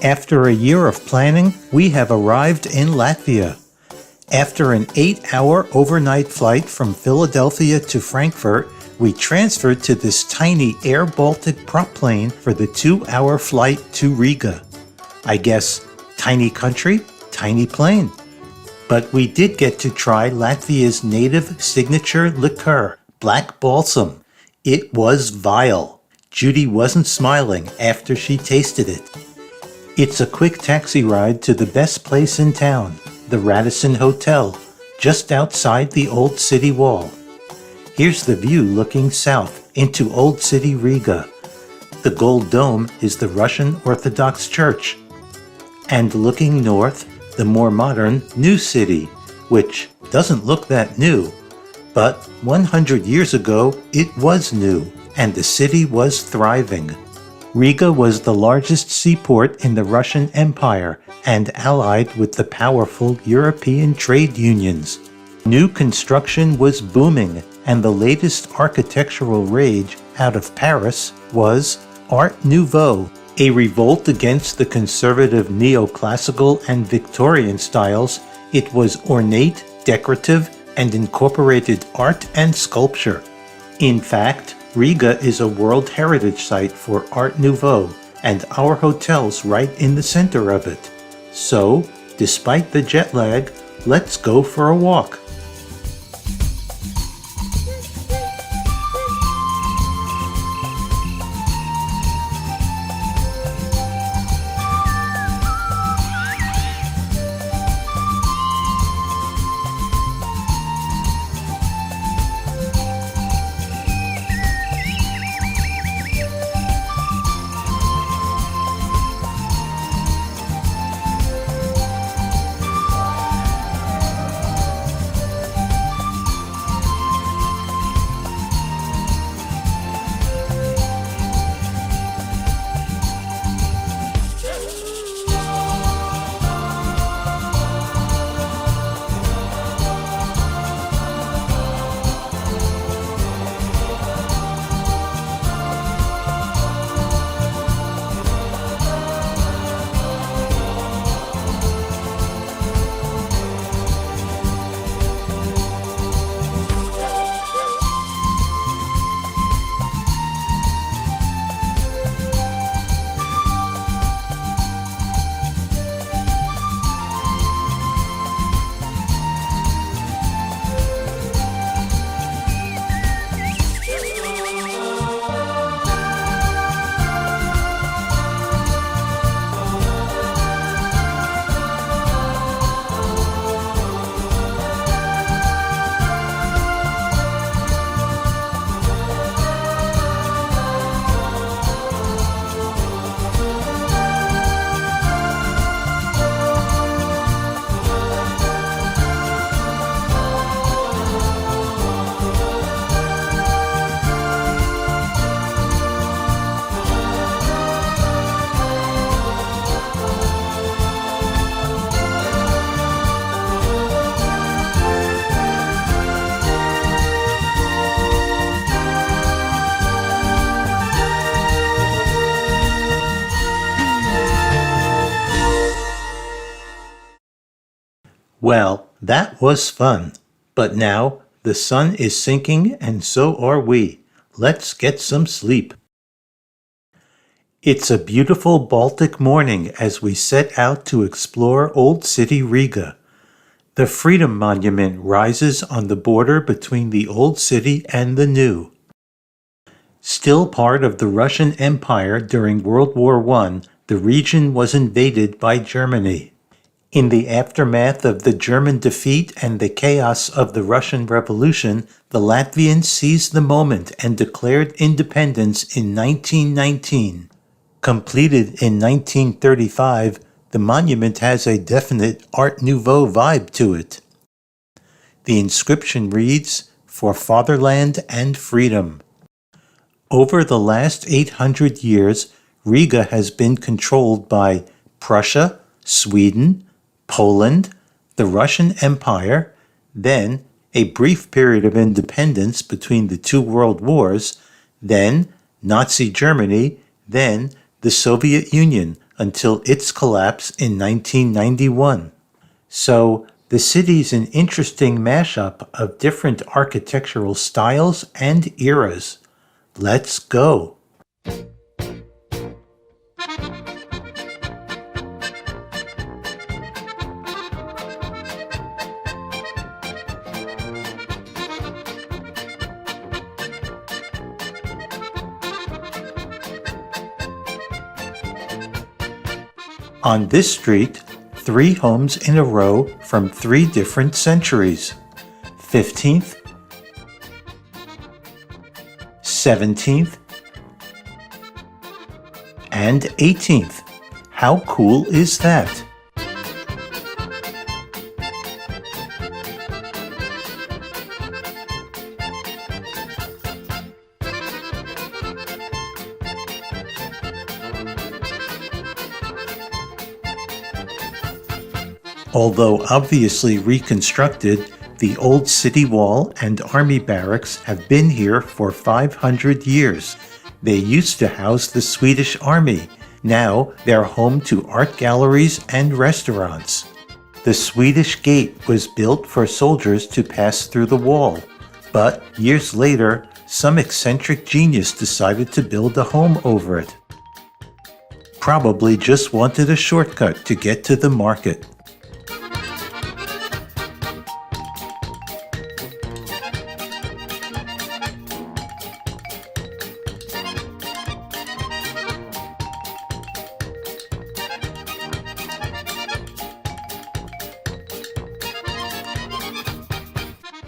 After a year of planning, we have arrived in Latvia. After an 8-hour overnight flight from Philadelphia to Frankfurt, we transferred to this tiny Air Baltic prop plane for the 2-hour flight to Riga. I guess, tiny country, tiny plane. But we did get to try Latvia's native signature liqueur, black balsam. It was vile. Judy wasn't smiling after she tasted it. It's a quick taxi ride to the best place in town, the Radisson Hotel, just outside the Old City Wall. Here's the view looking south into Old City Riga. The Gold Dome is the Russian Orthodox Church. And looking north, the more modern New City, which doesn't look that new. But 100 years ago, it was new, and the city was thriving. Riga was the largest seaport in the Russian Empire and allied with the powerful European trade unions. New construction was booming, and the latest architectural rage out of Paris was Art Nouveau, a revolt against the conservative neoclassical and Victorian styles. It was ornate, decorative, and incorporated art and sculpture. In fact, Riga is a World Heritage Site for Art Nouveau, and our hotel's right in the center of it. So, despite the jet lag, let's go for a walk. Well, that was fun. But now, the sun is sinking and so are we. Let's get some sleep. It's a beautiful Baltic morning as we set out to explore Old City Riga. The Freedom Monument rises on the border between the Old City and the New. Still part of the Russian Empire during World War I, the region was invaded by Germany. In the aftermath of the German defeat and the chaos of the Russian Revolution, the Latvians seized the moment and declared independence in 1919. Completed in 1935, the monument has a definite Art Nouveau vibe to it. The inscription reads, "For Fatherland and Freedom." Over the last 800 years, Riga has been controlled by Prussia, Sweden, Poland, the Russian Empire, then a brief period of independence between the two world wars, then Nazi Germany, then the Soviet Union until its collapse in 1991. So, the city's an interesting mashup of different architectural styles and eras. Let's go. On this street, 3 homes in a row from 3 different centuries: 15th, 17th, and 18th. How cool is that? Although obviously reconstructed, the old city wall and army barracks have been here for 500 years. They used to house the Swedish army. Now they're home to art galleries and restaurants. The Swedish gate was built for soldiers to pass through the wall. But years later, some eccentric genius decided to build a home over it. Probably just wanted a shortcut to get to the market.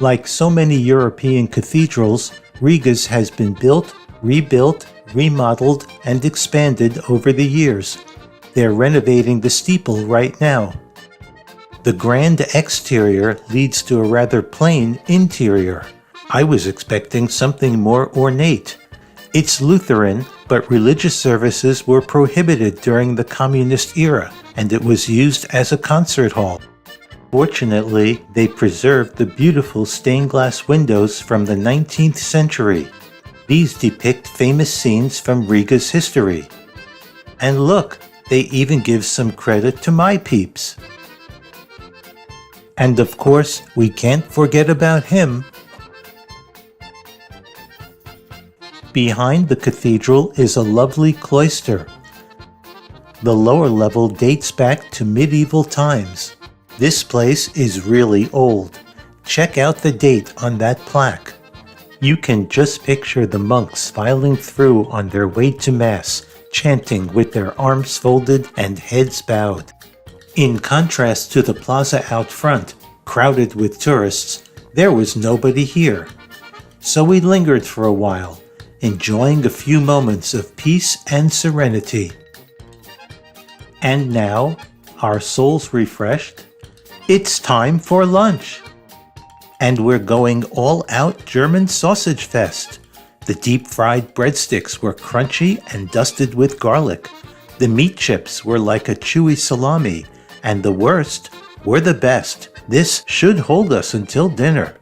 Like so many European cathedrals, Riga's has been built, rebuilt, remodeled, and expanded over the years. They're renovating the steeple right now. The grand exterior leads to a rather plain interior. I was expecting something more ornate. It's Lutheran, but religious services were prohibited during the communist era, and it was used as a concert hall. Fortunately, they preserved the beautiful stained glass windows from the 19th century. These depict famous scenes from Riga's history. And look, they even give some credit to my peeps. And of course, we can't forget about him. Behind the cathedral is a lovely cloister. The lower level dates back to medieval times. This place is really old. Check out the date on that plaque. You can just picture the monks filing through on their way to Mass, chanting with their arms folded and heads bowed. In contrast to the plaza out front, crowded with tourists, there was nobody here. So we lingered for a while, enjoying a few moments of peace and serenity. And now, our souls refreshed, it's time for lunch. And we're going all-out German sausage fest. The deep-fried breadsticks were crunchy and dusted with garlic. The meat chips were like a chewy salami. And the worst were the best. This should hold us until dinner.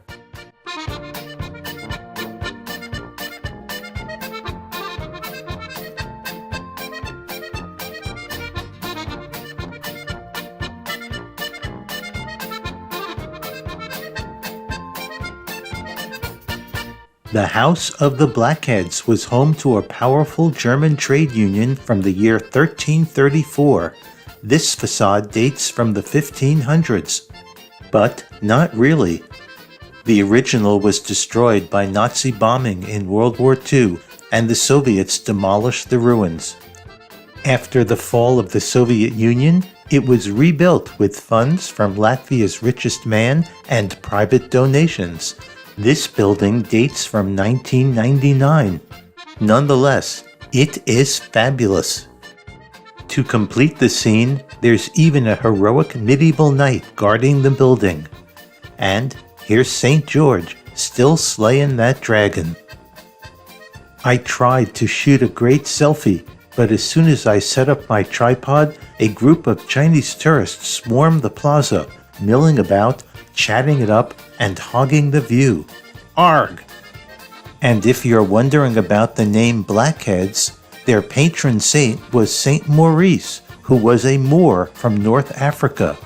The House of the Blackheads was home to a powerful German trade union from the year 1334. This facade dates from the 1500s. But not really. The original was destroyed by Nazi bombing in World War II, and the Soviets demolished the ruins. After the fall of the Soviet Union, it was rebuilt with funds from Latvia's richest man and private donations. This building dates from 1999. Nonetheless, it is fabulous. To complete the scene, there's even a heroic medieval knight guarding the building. And here's St. George, still slaying that dragon. I tried to shoot a great selfie, but as soon as I set up my tripod, a group of Chinese tourists swarmed the plaza, milling about, chatting it up, and hogging the view. Arg! And if you're wondering about the name Blackheads, their patron saint was Saint Maurice, who was a Moor from North Africa.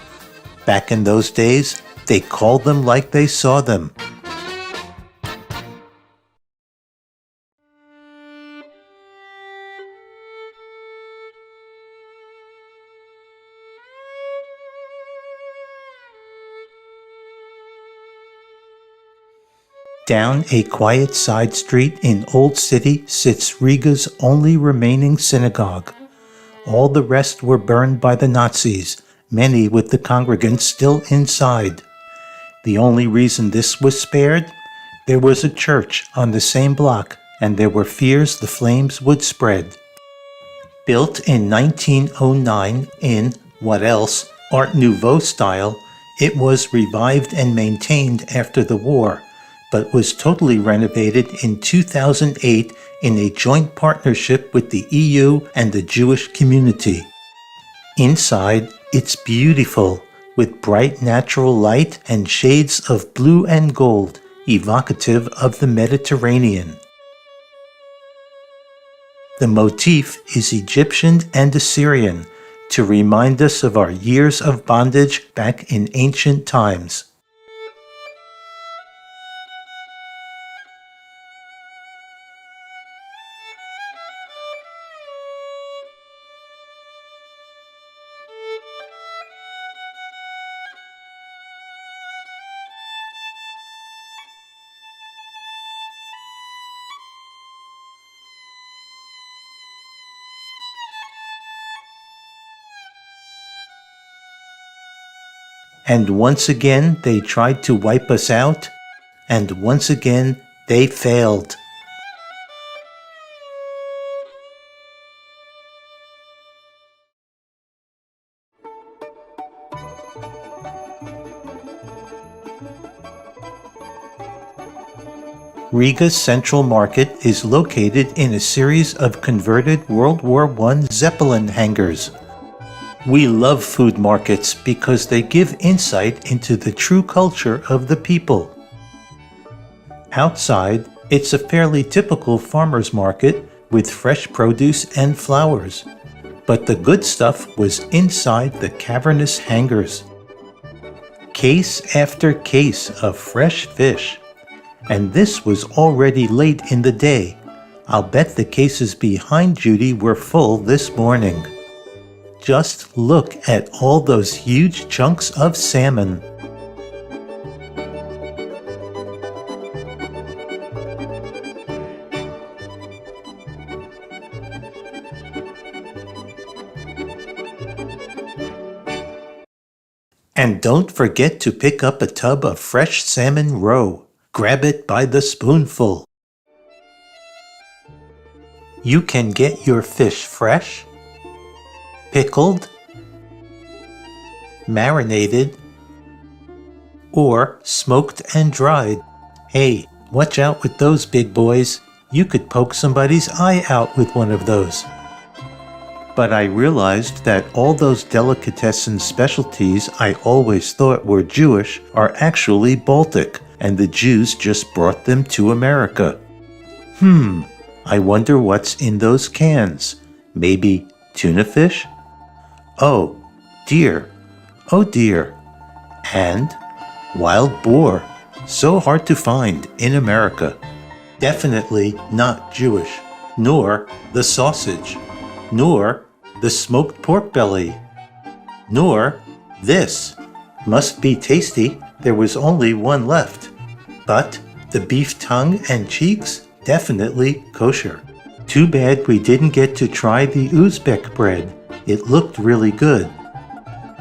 Back in those days, they called them like they saw them. Down a quiet side street in Old City sits Riga's only remaining synagogue. All the rest were burned by the Nazis, many with the congregants still inside. The only reason this was spared? There was a church on the same block, and there were fears the flames would spread. Built in 1909 in, what else, Art Nouveau style, it was revived and maintained after the war, but was totally renovated in 2008 in a joint partnership with the EU and the Jewish community. Inside, it's beautiful, with bright natural light and shades of blue and gold, evocative of the Mediterranean. The motif is Egyptian and Assyrian, to remind us of our years of bondage back in ancient times. And once again they tried to wipe us out, and once again they failed. Riga's Central Market is located in a series of converted World War I Zeppelin hangars. We love food markets because they give insight into the true culture of the people. Outside, it's a fairly typical farmer's market with fresh produce and flowers. But the good stuff was inside the cavernous hangars. Case after case of fresh fish. And this was already late in the day. I'll bet the cases behind Judy were full this morning. Just look at all those huge chunks of salmon. And don't forget to pick up a tub of fresh salmon roe. Grab it by the spoonful. You can get your fish fresh, pickled, marinated, or smoked and dried. Hey, watch out with those big boys. You could poke somebody's eye out with one of those. But I realized that all those delicatessen specialties I always thought were Jewish are actually Baltic, and the Jews just brought them to America. I wonder what's in those cans. Maybe tuna fish? Oh dear, and wild boar, so hard to find in America. Definitely not Jewish, nor the sausage, nor the smoked pork belly, nor this. Must be tasty, there was only one left. But the beef tongue and cheeks, definitely kosher. Too bad we didn't get to try the Uzbek bread. It looked really good.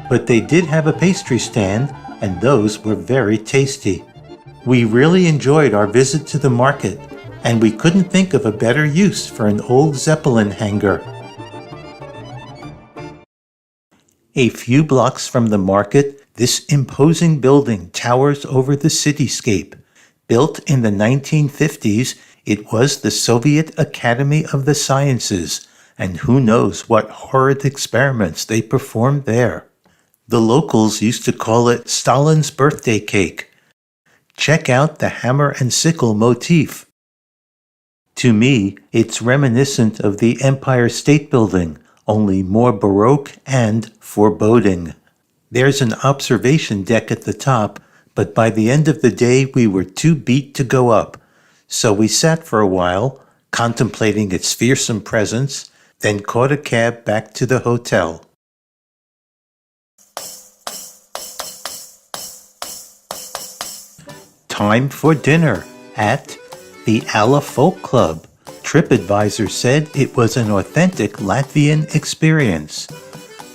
But they did have a pastry stand, and those were very tasty. We really enjoyed our visit to the market, and we couldn't think of a better use for an old Zeppelin hangar. A few blocks from the market, this imposing building towers over the cityscape. Built in the 1950s, it was the Soviet Academy of the Sciences, and who knows what horrid experiments they performed there. The locals used to call it Stalin's birthday cake. Check out the hammer and sickle motif. To me, it's reminiscent of the Empire State Building, only more baroque and foreboding. There's an observation deck at the top, but by the end of the day we were too beat to go up. So we sat for a while, contemplating its fearsome presence, then caught a cab back to the hotel. Time for dinner at the Alla Folk Club. TripAdvisor said it was an authentic Latvian experience.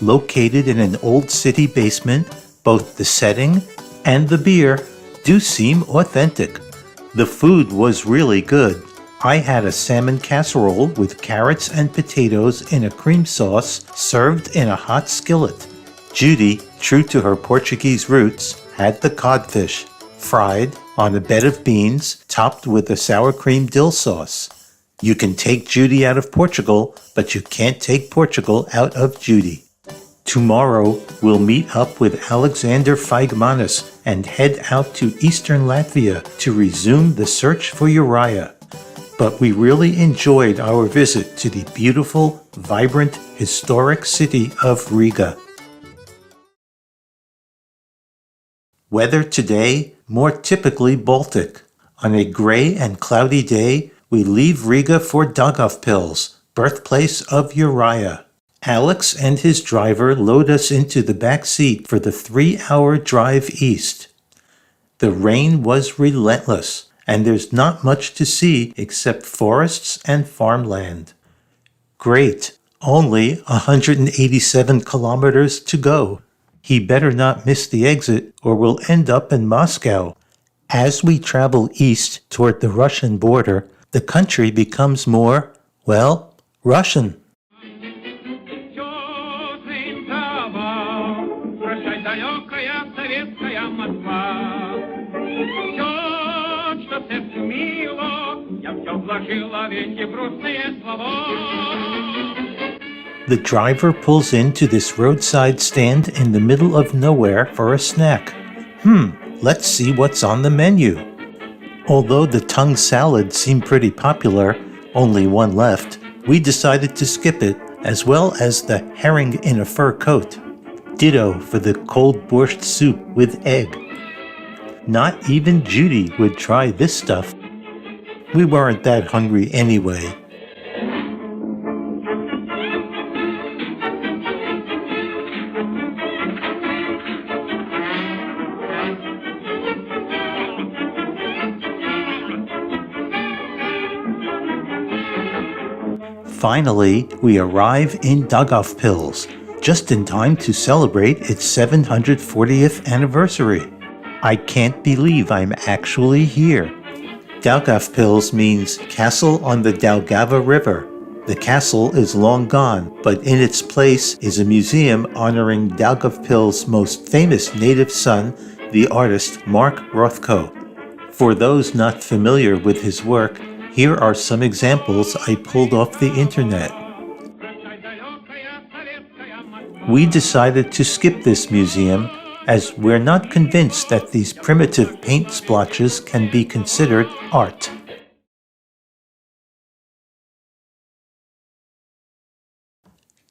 Located in an old city basement, both the setting and the beer do seem authentic. The food was really good. I had a salmon casserole with carrots and potatoes in a cream sauce served in a hot skillet. Judy, true to her Portuguese roots, had the codfish, fried on a bed of beans topped with a sour cream dill sauce. You can take Judy out of Portugal, but you can't take Portugal out of Judy. Tomorrow, we'll meet up with Alexander Feigmanis and head out to eastern Latvia to resume the search for Uriah. But we really enjoyed our visit to the beautiful, vibrant, historic city of Riga. Weather today, more typically Baltic. On a gray and cloudy day, we leave Riga for Daugavpils, birthplace of Uriah. Alex and his driver load us into the back seat for the 3-hour drive east. The rain was relentless, and there's not much to see except forests and farmland. Great, only 187 kilometers to go. He better not miss the exit or we'll end up in Moscow. As we travel east toward the Russian border, the country becomes more, well, Russian. The driver pulls into this roadside stand in the middle of nowhere for a snack. Let's see what's on the menu. Although the tongue salad seemed pretty popular, only one left, we decided to skip it, as well as the herring in a fur coat. Ditto for the cold borscht soup with egg. Not even Judy would try this stuff. We weren't that hungry anyway. Finally, we arrive in Daugavpils, just in time to celebrate its 740th anniversary. I can't believe I'm actually here. Daugavpils means castle on the Daugava River. The castle is long gone, but in its place is a museum honoring Daugavpils' most famous native son, the artist Mark Rothko. For those not familiar with his work, here are some examples I pulled off the internet. We decided to skip this museum as we're not convinced that these primitive paint splotches can be considered art.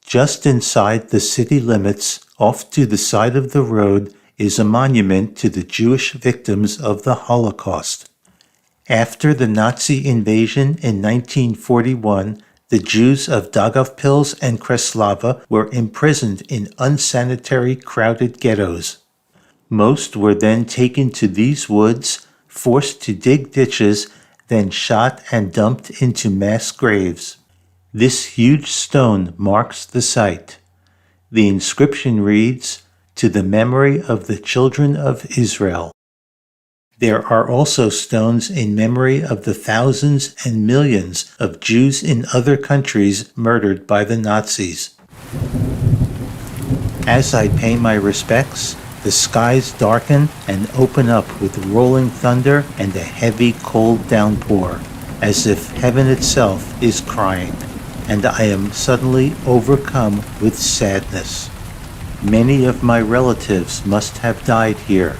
Just inside the city limits, off to the side of the road, is a monument to the Jewish victims of the Holocaust. After the Nazi invasion in 1941, the Jews of Daugavpils and Kreslava were imprisoned in unsanitary, crowded ghettos. Most were then taken to these woods, forced to dig ditches, then shot and dumped into mass graves. This huge stone marks the site. The inscription reads, "To the memory of the children of Israel." There are also stones in memory of the thousands and millions of Jews in other countries murdered by the Nazis. As I pay my respects, the skies darken and open up with rolling thunder and a heavy cold downpour, as if heaven itself is crying, and I am suddenly overcome with sadness. Many of my relatives must have died here.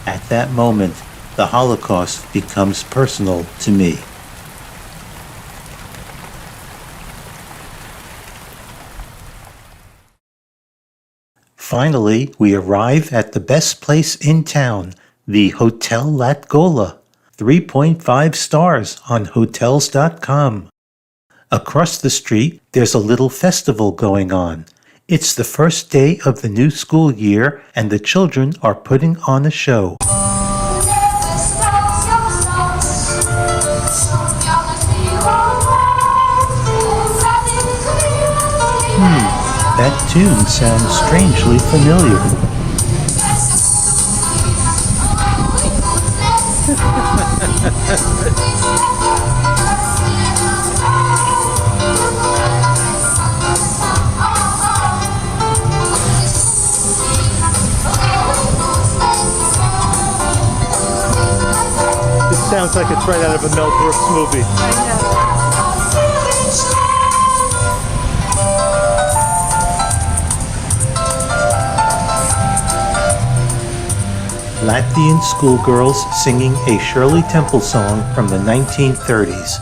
At that moment, the Holocaust becomes personal to me. Finally, we arrive at the best place in town, the Hotel Latgola. 3.5 stars on Hotels.com. Across the street, there's a little festival going on. It's the first day of the new school year, and the children are putting on a show. That tune sounds strangely familiar. It sounds like it's right out of a Mel Brooks movie. Latvian schoolgirls singing a Shirley Temple song from the 1930s.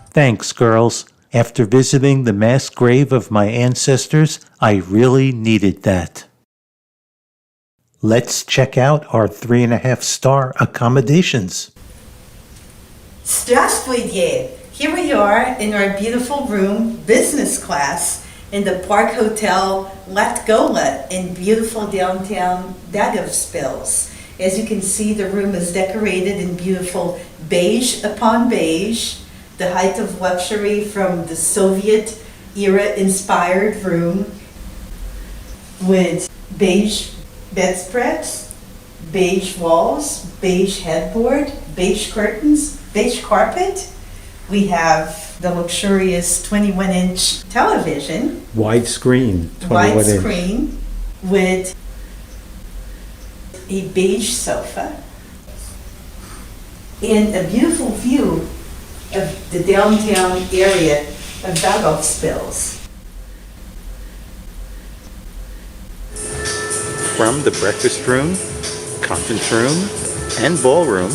Thanks, girls. After visiting the mass grave of my ancestors, I really needed that. Let's check out our 3.5-star accommodations. Здравствуйте! Here we are in our beautiful room, business class, in the Park Hotel Latgola in beautiful downtown Daugavpils. As you can see, the room is decorated in beautiful beige upon beige, the height of luxury from the Soviet era inspired room, with beige bedspreads, beige walls, beige headboard, beige curtains, beige carpet. We have the luxurious 21-inch television, Widescreen, 21-inch. widescreen, with a beige sofa, and a beautiful view of the downtown area of Daugavpils. From the breakfast room, conference room, and ballroom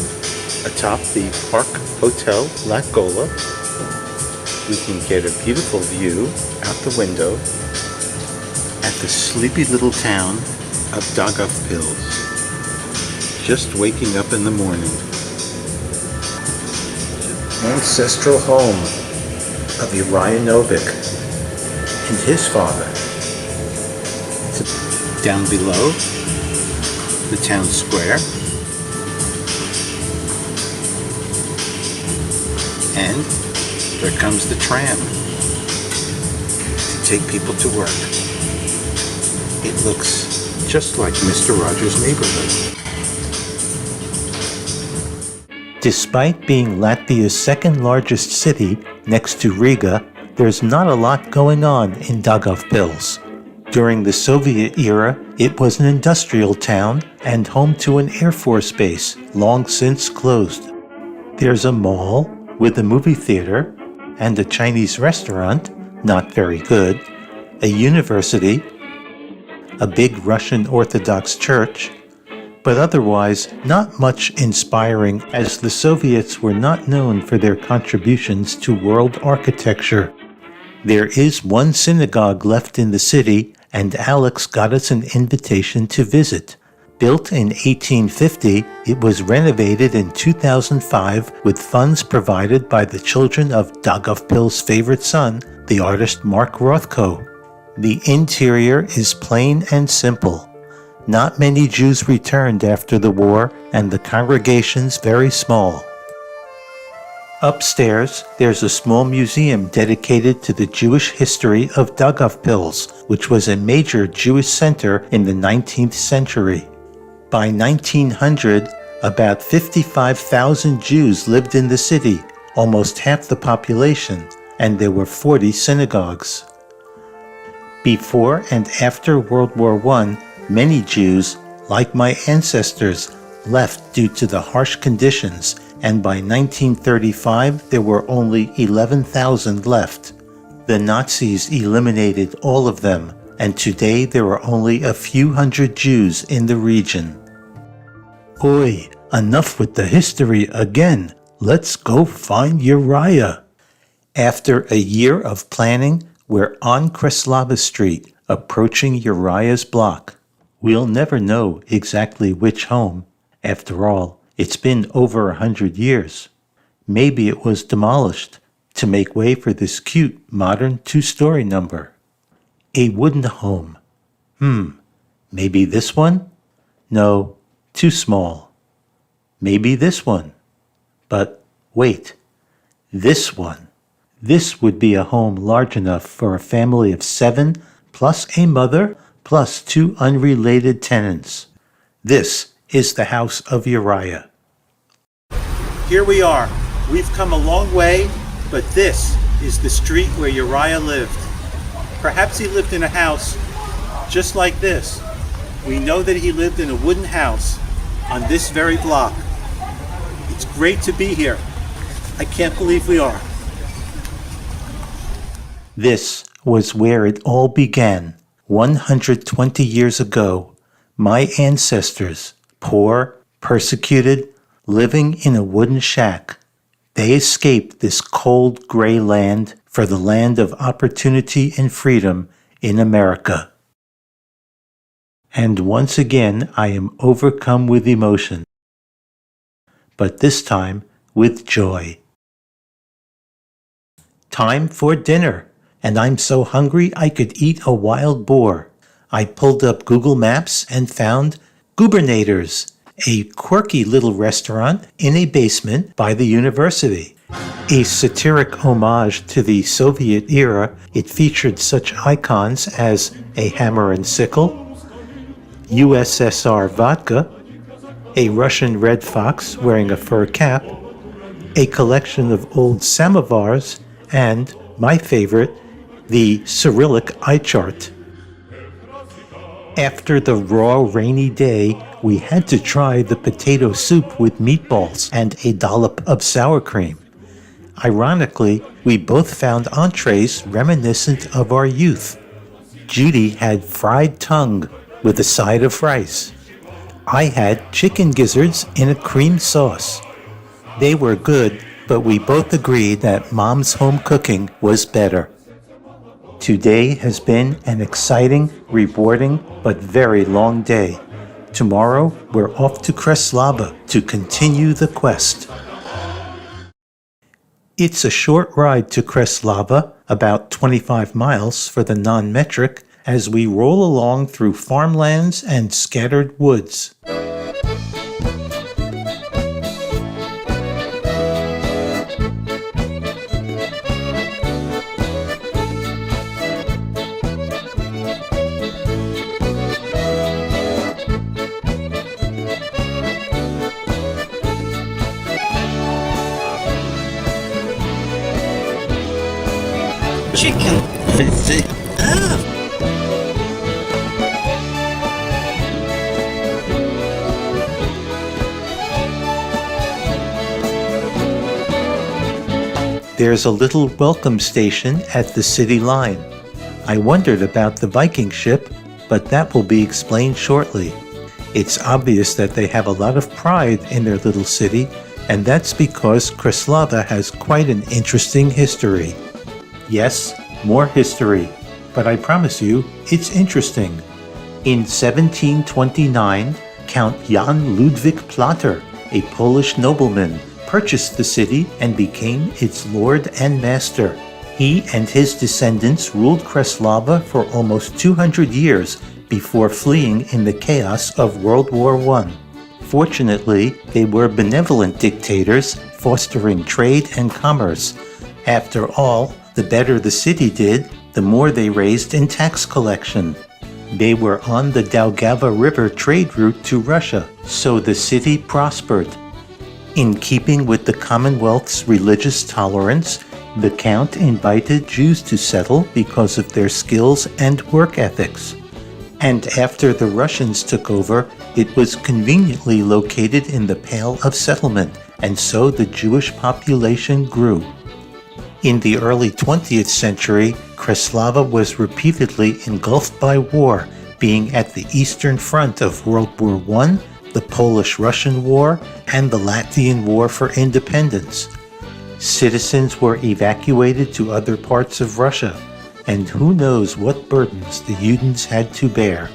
atop the Park Hotel Latgola, we can get a beautiful view out the window at the sleepy little town of Daugavpils. Just waking up in the morning. Ancestral home of Uriah Noveck and his father. Down below, the town square, and there comes the tram to take people to work. It looks just like Mr. Rogers' neighborhood. Despite being Latvia's second largest city, next to Riga, there's not a lot going on in Daugavpils. During the Soviet era, it was an industrial town and home to an Air Force base, long since closed. There's a mall with a movie theater and a Chinese restaurant, not very good, a university, a big Russian Orthodox church, but otherwise not much inspiring, as the Soviets were not known for their contributions to world architecture. There is one synagogue left in the city, and Alex got us an invitation to visit. Built in 1850, it was renovated in 2005 with funds provided by the children of Daugavpils' favorite son, the artist Mark Rothko. The interior is plain and simple. Not many Jews returned after the war, and the congregation's very small. Upstairs, there's a small museum dedicated to the Jewish history of Daugavpils, which was a major Jewish center in the 19th century. By 1900, about 55,000 Jews lived in the city, almost half the population, and there were 40 synagogues. Before and after World War I, many Jews, like my ancestors, left due to the harsh conditions, and by 1935 there were only 11,000 left. The Nazis eliminated all of them, and today there are only a few hundred Jews in the region. Oi, enough with the history again. Let's go find Uriah. After a year of planning, we're on Kreslava Street, approaching Uriah's block. We'll never know exactly which home. After all, it's been over 100 years. Maybe it was demolished to make way for this cute modern two-story number. A wooden home. Maybe this one? No, too small. Maybe this one. But wait, this one. This would be a home large enough for a family of 7 plus a mother plus 2 unrelated tenants. This is the house of Uriah. Here we are. We've come a long way, but this is the street where Uriah lived. Perhaps he lived in a house just like this. We know that he lived in a wooden house on this very block. It's great to be here. I can't believe we are. This was where it all began. 120 years ago, my ancestors, poor, persecuted, living in a wooden shack, they escaped this cold, gray land for the land of opportunity and freedom in America. And once again, I am overcome with emotion, but this time with joy. Time for dinner, and I'm so hungry I could eat a wild boar. I pulled up Google Maps and found Gubernators, a quirky little restaurant in a basement by the university. A satiric homage to the Soviet era, it featured such icons as a hammer and sickle, USSR vodka, a Russian red fox wearing a fur cap, a collection of old samovars, and, my favorite, the Cyrillic eye chart. After the raw, rainy day, we had to try the potato soup with meatballs and a dollop of sour cream. Ironically, we both found entrees reminiscent of our youth. Judy had fried tongue with a side of rice. I had chicken gizzards in a cream sauce. They were good, but we both agreed that Mom's home cooking was better. Today has been an exciting, rewarding, but very long day. Tomorrow, we're off to Kreslava to continue the quest. It's a short ride to Kreslava, about 25 miles for the non-metric, as we roll along through farmlands and scattered woods. Chicken. There's a little welcome station at the city line. I wondered about the Viking ship, but that will be explained shortly. It's obvious that they have a lot of pride in their little city, and that's because Kreslava has quite an interesting history. Yes, more history, but I promise you, it's interesting. In 1729, Count Jan Ludwig Plater, a Polish nobleman, purchased the city and became its lord and master. He and his descendants ruled Kreslava for almost 200 years before fleeing in the chaos of World War I. Fortunately, they were benevolent dictators, fostering trade and commerce. After all, the better the city did, the more they raised in tax collection. They were on the Daugava River trade route to Russia, so the city prospered. In keeping with the Commonwealth's religious tolerance, the Count invited Jews to settle because of their skills and work ethics. And after the Russians took over, it was conveniently located in the Pale of Settlement, and so the Jewish population grew. In the early 20th century, Kreslava was repeatedly engulfed by war, being at the eastern front of World War I, the Polish-Russian War, and the Latvian War for Independence. Citizens were evacuated to other parts of Russia, and who knows what burdens the Udins had to bear.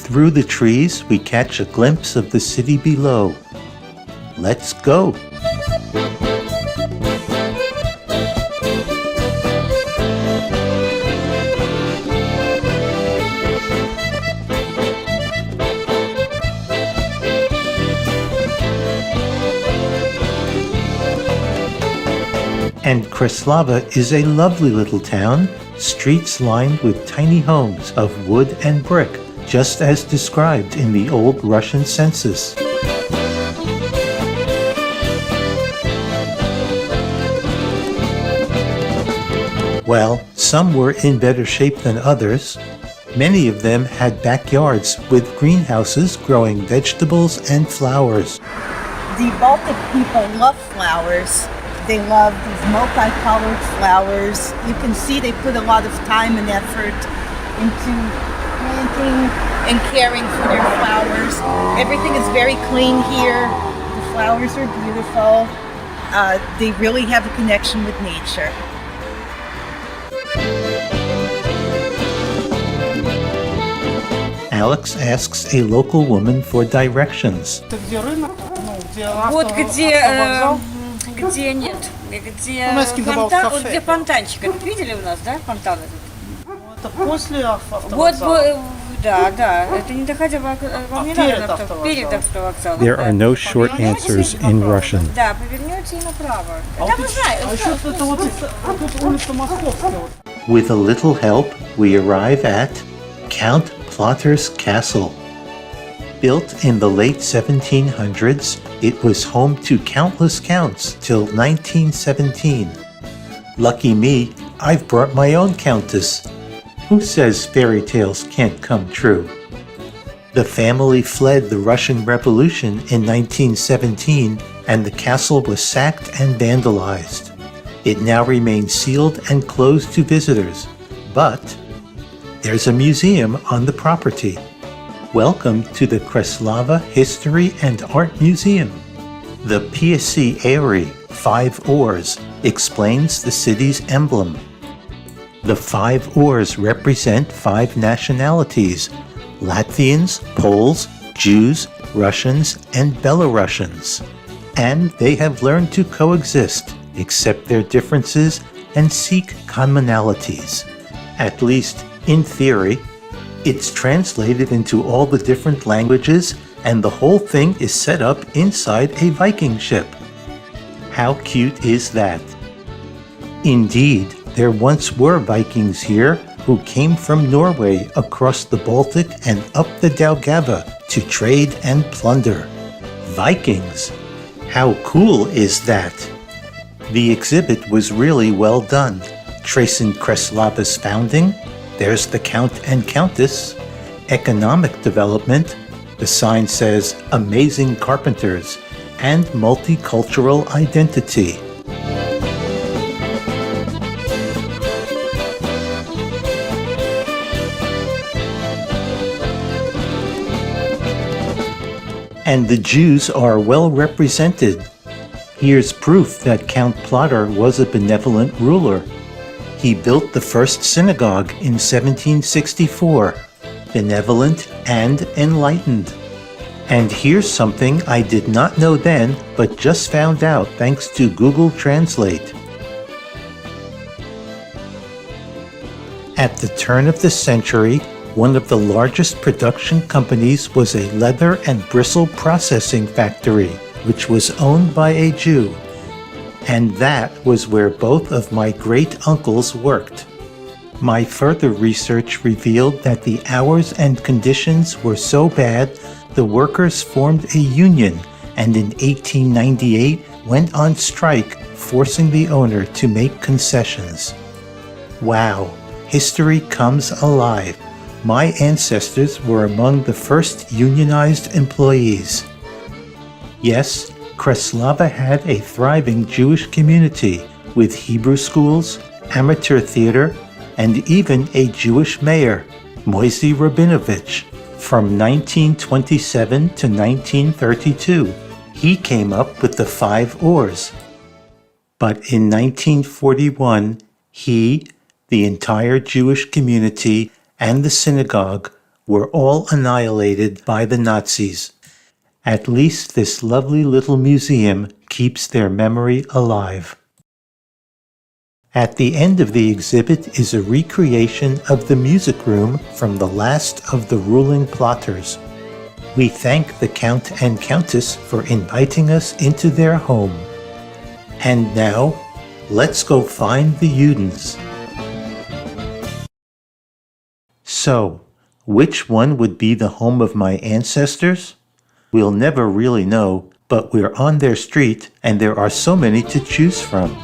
Through the trees, we catch a glimpse of the city below. Let's go! And Kreslava is a lovely little town, streets lined with tiny homes of wood and brick, just as described in the old Russian census. Well, some were in better shape than others. Many of them had backyards with greenhouses growing vegetables and flowers. The Baltic people love flowers. They love these multicolored flowers. You can see they put a lot of time and effort into planting and caring for their flowers. Everything is very clean here. The flowers are beautiful. They really have a connection with nature. Alex asks a local woman for directions. Вот где нет, где фонтанчик. Это видели у нас, да, фонтан этот? Это после Вот, да, это не доходя вам не надо перед автовокзалом. There are no short answers in Russian. Да, повернете и направо. Да, вы тут улица Московская. With a little help, we arrive at Count Plotter's Castle. Built in the late 1700s, it was home to countless counts till 1917. Lucky me, I've brought my own countess. Who says fairy tales can't come true? The family fled the Russian Revolution in 1917, and the castle was sacked and vandalized. It now remains sealed and closed to visitors, but there's a museum on the property. Welcome to the Kreslava History and Art Museum. The PSC Airy 5 oars explains the city's emblem. The 5 oars represent 5 nationalities: Latvians, Poles, Jews, Russians, and Belarusians. And they have learned to coexist, accept their differences, and seek commonalities. At least in theory. It's translated into all the different languages, and the whole thing is set up inside a Viking ship. How cute is that? Indeed, there once were Vikings here who came from Norway across the Baltic and up the Daugava to trade and plunder. Vikings! How cool is that? The exhibit was really well done, tracing Kreslava's founding. There's the Count and Countess. Economic development. The sign says Amazing Carpenters. And multicultural identity. And the Jews are well represented. Here's proof that Count Plotter was a benevolent ruler. He built the first synagogue in 1764, benevolent and enlightened. And here's something I did not know then, but just found out thanks to Google Translate. At the turn of the century, one of the largest production companies was a leather and bristle processing factory, which was owned by a Jew. And that was where both of my great-uncles worked. My further research revealed that the hours and conditions were so bad, the workers formed a union and in 1898 went on strike, forcing the owner to make concessions. Wow, history comes alive. My ancestors were among the first unionized employees. Yes, Kreslava had a thriving Jewish community with Hebrew schools, amateur theater, and even a Jewish mayor, Moisey Rabinovich. From 1927 to 1932, he came up with the 5 oars. But in 1941, he, the entire Jewish community, and the synagogue were all annihilated by the Nazis. At least this lovely little museum keeps their memory alive. At the end of the exhibit is a recreation of the music room from the last of the ruling plotters. We thank the Count and Countess for inviting us into their home. And now, let's go find the Udens. So, which one would be the home of my ancestors? We'll never really know, but we're on their street and there are so many to choose from.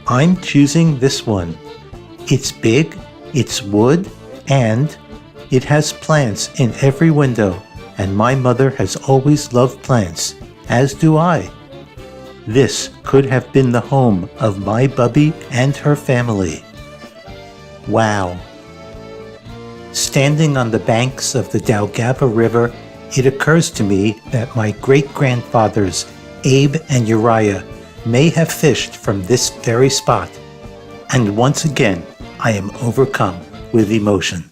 I'm choosing this one. It's big, it's wood, and it has plants in every window, and my mother has always loved plants, as do I. This could have been the home of my Bubby and her family. Wow. Standing on the banks of the Daugava River, it occurs to me that my great-grandfathers, Abe and Uriah, may have fished from this very spot. And once again, I am overcome with emotion.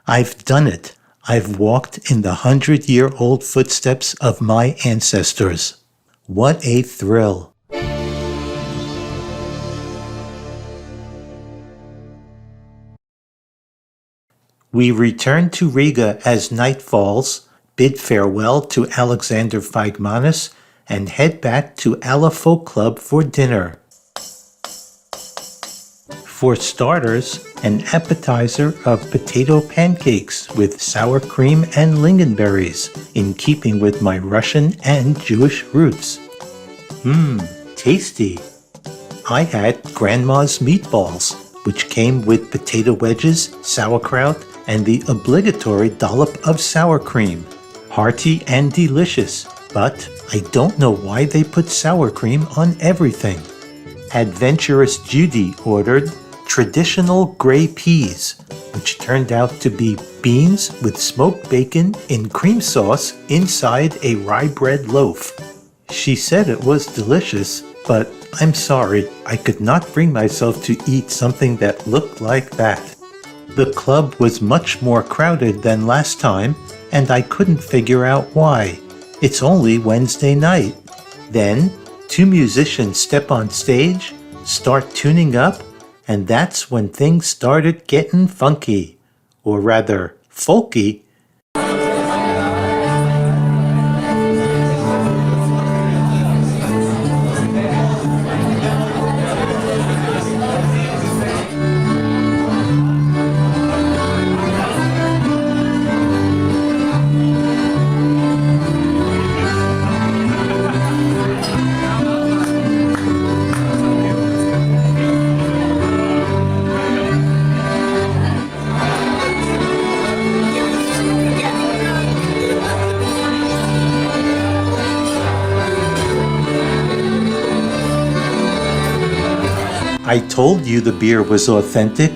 I've done it. I've walked in the 100-year-old footsteps of my ancestors. What a thrill! We return to Riga as night falls, bid farewell to Alexander Feigmanis, and head back to Alla Folk Club for dinner. For starters, an appetizer of potato pancakes with sour cream and lingonberries, in keeping with my Russian and Jewish roots. Tasty! I had Grandma's meatballs, which came with potato wedges, sauerkraut, and the obligatory dollop of sour cream. Hearty and delicious, but I don't know why they put sour cream on everything. Adventurous Judy ordered traditional gray peas, which turned out to be beans with smoked bacon in cream sauce inside a rye bread loaf. She said it was delicious, but I'm sorry, I could not bring myself to eat something that looked like that. The club was much more crowded than last time, and I couldn't figure out why. It's only Wednesday night. Then, two musicians step on stage, start tuning up, and that's when things started getting funky. Or rather, folky. I told you the beer was authentic.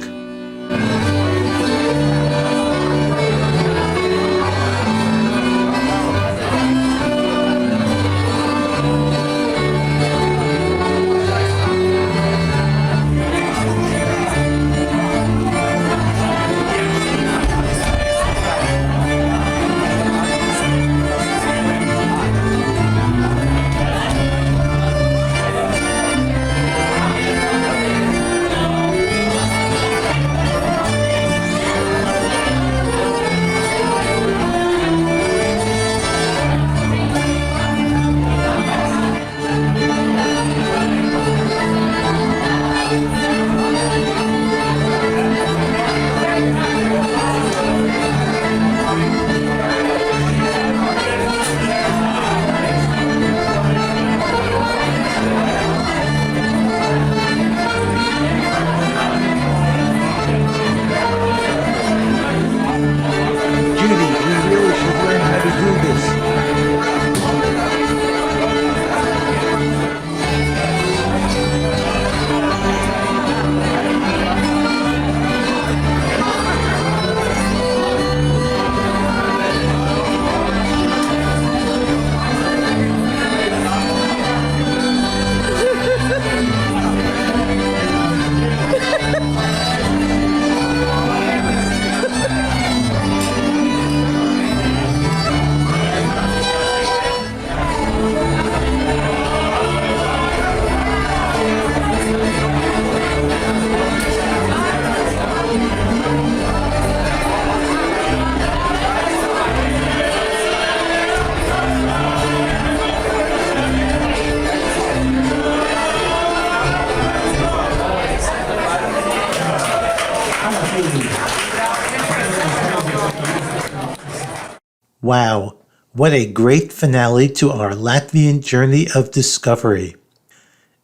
Wow, what a great finale to our Latvian journey of discovery.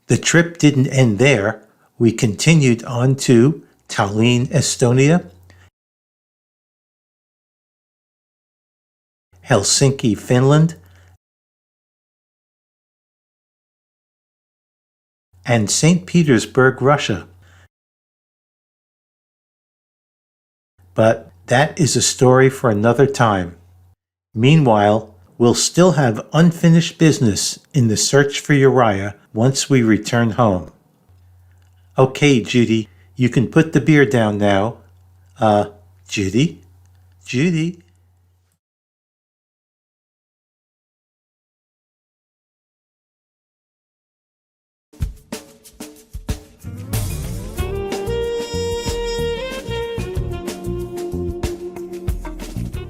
The trip didn't end there. We continued on to Tallinn, Estonia, Helsinki, Finland, and St. Petersburg, Russia. But that is a story for another time. Meanwhile, we'll still have unfinished business in the search for Uriah once we return home. Okay, Judy, you can put the beer down now. Judy? Judy?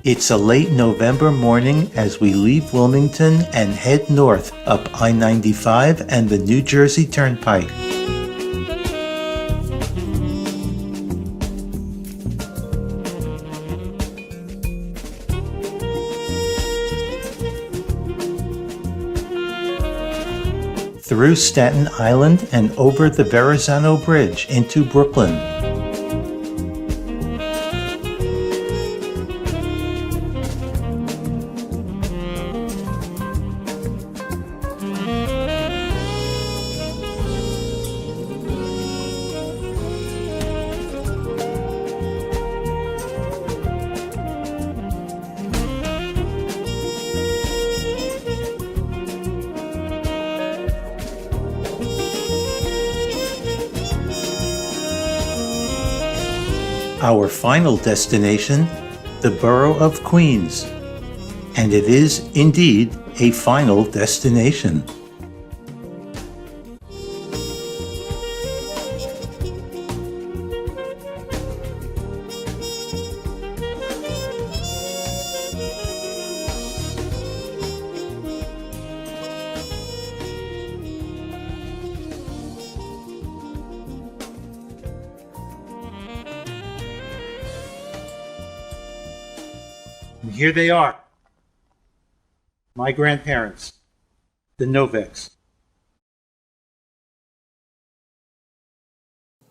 It's a late November morning as we leave Wilmington and head north up I-95 and the New Jersey Turnpike. Through Staten Island and over the Verrazano Bridge into Brooklyn. Our final destination, the borough of Queens. And it is indeed a final destination. And here they are, my grandparents, the Novecks.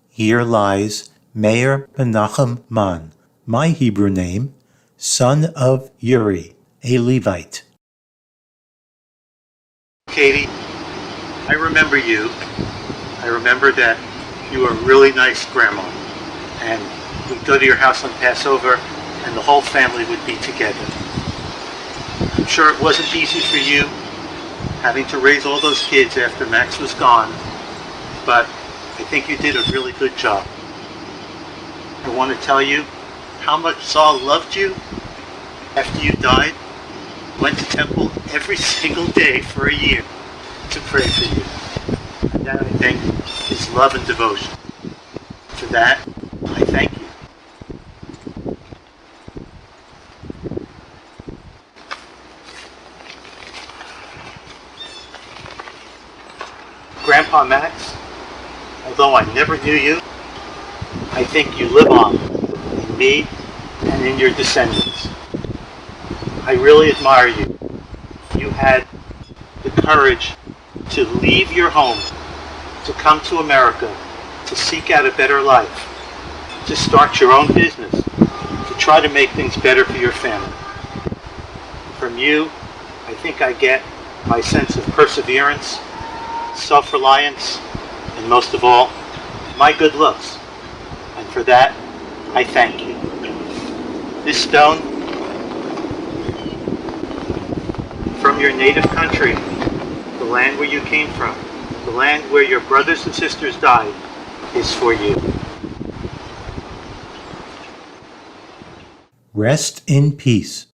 Here lies Meir Menachem Man, my Hebrew name, son of Uri, a Levite. Katie, I remember you. I remember that you were a really nice grandma, and we'd go to your house on Passover, and the whole family would be together. I'm sure it wasn't easy for you, having to raise all those kids after Max was gone, but I think you did a really good job. I want to tell you how much Saul loved you after you died. Went to temple every single day for a year to pray for you. And that, I think, is love and devotion. For that, I thank you. Grandpa Max, although I never knew you, I think you live on in me and in your descendants. I really admire you. You had the courage to leave your home, to come to America, to seek out a better life, to start your own business, to try to make things better for your family. From you, I think I get my sense of perseverance, self-reliance, and most of all, my good looks. And for that, I thank you. This stone, from your native country, the land where you came from, the land where your brothers and sisters died, is for you. Rest in peace.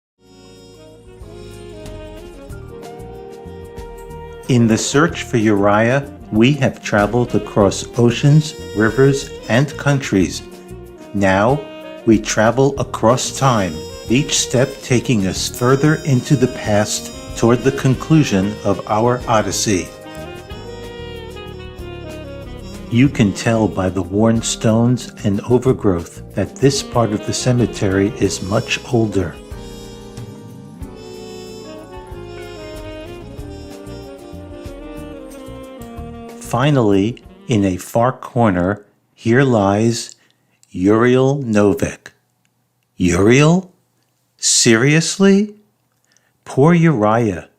In the search for Uriah, we have traveled across oceans, rivers, and countries. Now, we travel across time, each step taking us further into the past toward the conclusion of our Odyssey. You can tell by the worn stones and overgrowth that this part of the cemetery is much older. finally, in a far corner, here lies Uriel Noveck. Uriel? Seriously? Poor Uriah.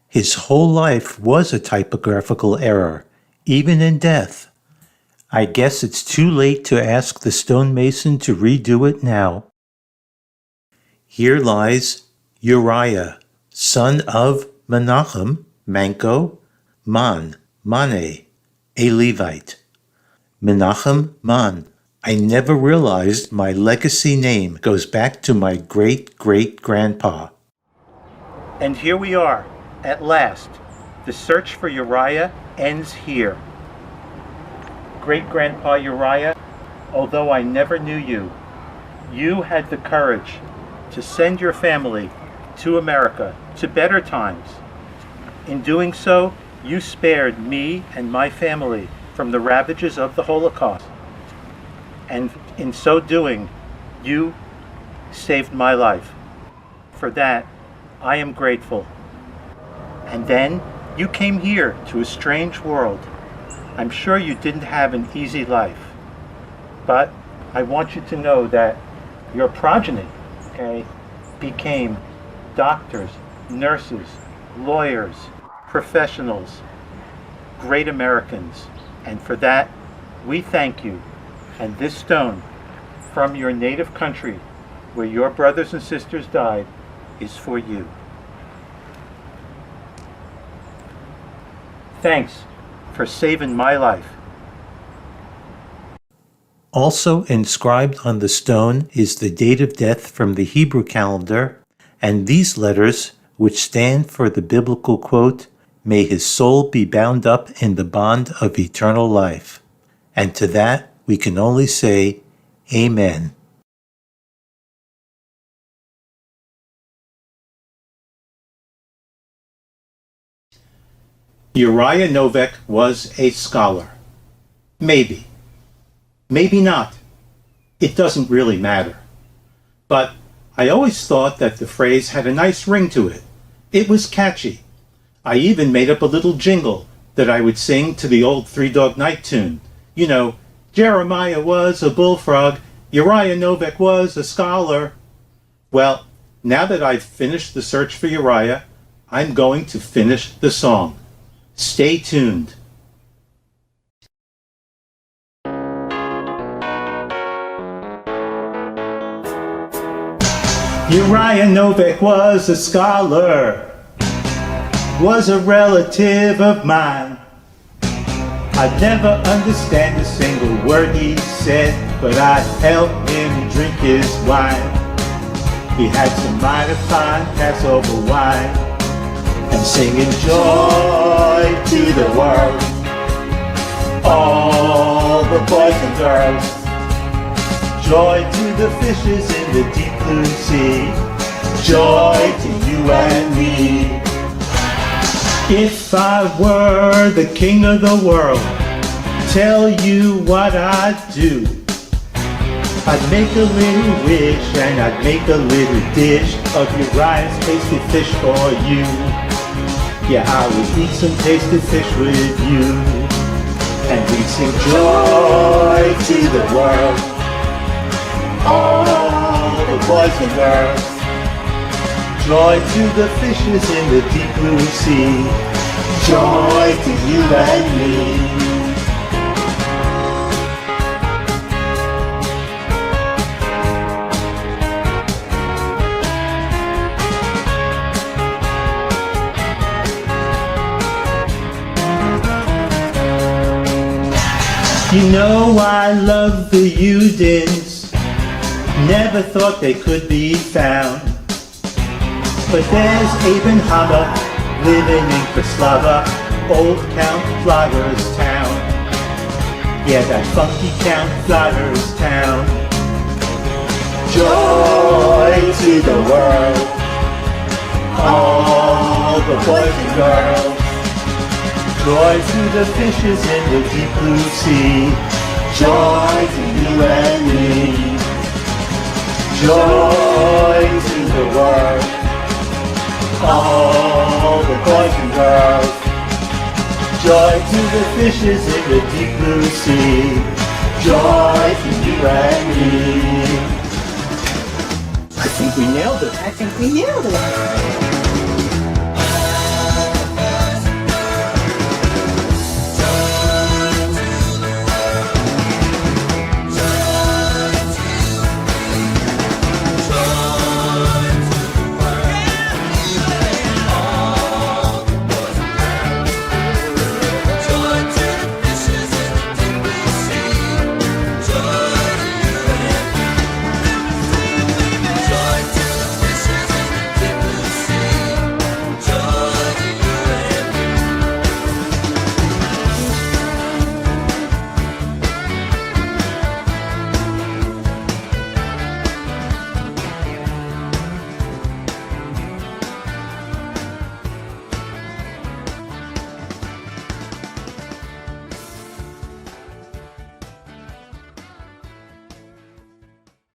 His whole life was a typographical error, even in death. I guess it's too late to ask the stonemason to redo it now. Here lies Uriah, son of Menachem, Manco, Mane, a Levite. Menachem Man. I never realized my legacy name goes back to my great-great-grandpa. And here we are, at last. The search for Uriah ends here. Great-grandpa Uriah, although I never knew you, you had the courage to send your family to America, to better times. In doing so, you spared me and my family from the ravages of the Holocaust. And in so doing, you saved my life. For that, I am grateful. And then you came here to a strange world. I'm sure you didn't have an easy life. But I want you to know that your progeny, became doctors, nurses, lawyers, professionals, great Americans. And for that, we thank you. And this stone from your native country, where your brothers and sisters died, is for you. Thanks for saving my life. Also inscribed on the stone is the date of death from the Hebrew calendar, and these letters, which stand for the biblical quote, "May his soul be bound up in the bond of eternal life." And to that, we can only say, Amen. Uriah Noveck was a scholar. Maybe. Maybe not. It doesn't really matter. But I always thought that the phrase had a nice ring to it. It was catchy. I even made up a little jingle that I would sing to the old Three Dog Night tune. You know, Jeremiah was a bullfrog, Uriah Noveck was a scholar. Well, now that I've finished the search for Uriah, I'm going to finish the song. Stay tuned. Uriah Noveck was a scholar, was a relative of mine. I'd never understand a single word he said, but I'd help him drink his wine. He had some mighty fine Passover wine, and singing joy to the world, all the boys and girls. Joy to the fishes in the deep blue sea, joy to you and me. If I were the king of the world, tell you what I'd do. I'd make a little wish and I'd make a little dish of Uriah's tasty fish for you. Yeah, I would eat some tasty fish with you, and we'd sing joy to the world, all the boys and girls. Joy to the fishes in the deep blue sea, joy to you and me. You know I love the Udins, never thought they could be found. But there's Aben Hama, living in Kraslava, old Count Flowers town. Yeah, that funky Count Flowers town. Joy to the world, all the boys and girls. Joy to the fishes in the deep blue sea, joy to you and me. Joy to the world, all the boys and girls. Joy to the fishes in the deep blue sea. Joy to you and me. I think we nailed it. I think we nailed it.